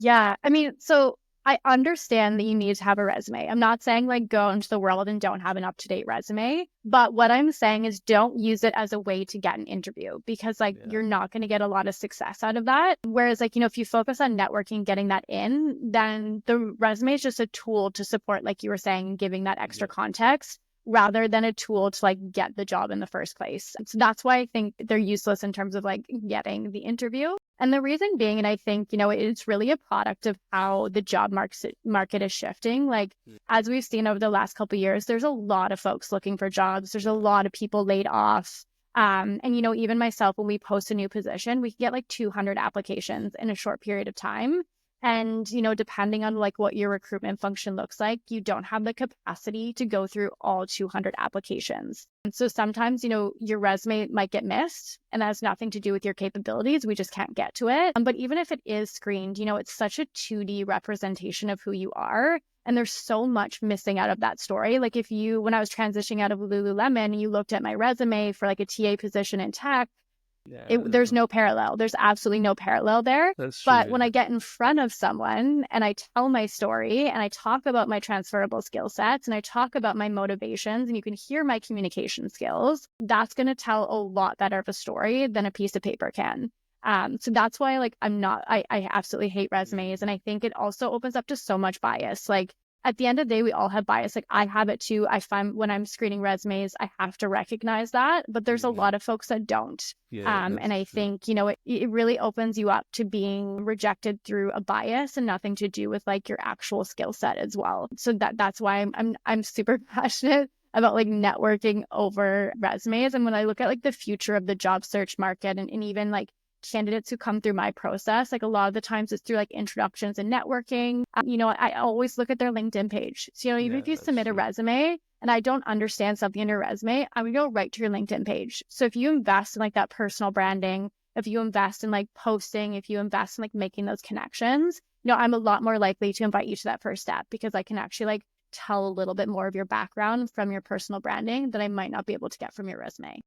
Yeah. I mean, so I understand that you need to have a resume. I'm not saying like go into the world and don't have an up-to-date resume, but what I'm saying is don't use it as a way to get an interview because like Yeah. you're not going to get a lot of success out of that. Whereas like, if you focus on networking, getting that in, then the resume is just a tool to support, like you were saying, giving that extra Yeah. context rather than a tool to like get the job in the first place. So that's why I think they're useless in terms of like getting the interview. And the reason being, and I think, it's really a product of how the job market is shifting. Like, Mm. as we've seen over the last couple of years, there's a lot of folks looking for jobs. There's a Yeah. lot of people laid off. And, even myself, when we post a new position, we can get like 200 applications in a short period of time. And, depending on like what your recruitment function looks like, you don't have the capacity to go through all 200 applications. And so sometimes, your resume might get missed and that has nothing to do with your capabilities. We just can't get to it. But even if it is screened, it's such a 2D representation of who you are. And there's so much missing out of that story. Like when I was transitioning out of Lululemon, you looked at my resume for like a TA position in tech, Yeah. there's no parallel. There's absolutely no parallel there. That's true. But when Yeah. I get in front of someone and I tell my story and I talk about my transferable skill sets and I talk about my motivations and you can hear my communication skills, that's going to tell a lot better of a story than a piece of paper can. So that's why like I absolutely hate resumes. And Mm. I think it also opens up to so much bias. Like at the end of the day, we all have bias. Like I have it too. I find when I'm screening resumes, I have to recognize that, but there's a Mm. lot of folks that don't. Yeah, And that's I true. think, it really opens you up to being rejected through a bias and nothing to do with like your actual skill set as well. So that's why I'm super passionate about like networking over resumes. And when I look at like the future of the job search market and even like candidates who come through my process, like a lot of the times it's through like introductions and networking. I always look at their LinkedIn page. So, even Yeah, if you that's submit a true. resume, and I don't understand something in your resume, I would go right to your LinkedIn page. So if you invest in like that personal branding, if you invest in like posting, if you invest in like making those connections, I'm a lot more likely to invite you to that first step because I can actually like tell a little bit more of your background from your personal branding that I might not be able to get from your resume.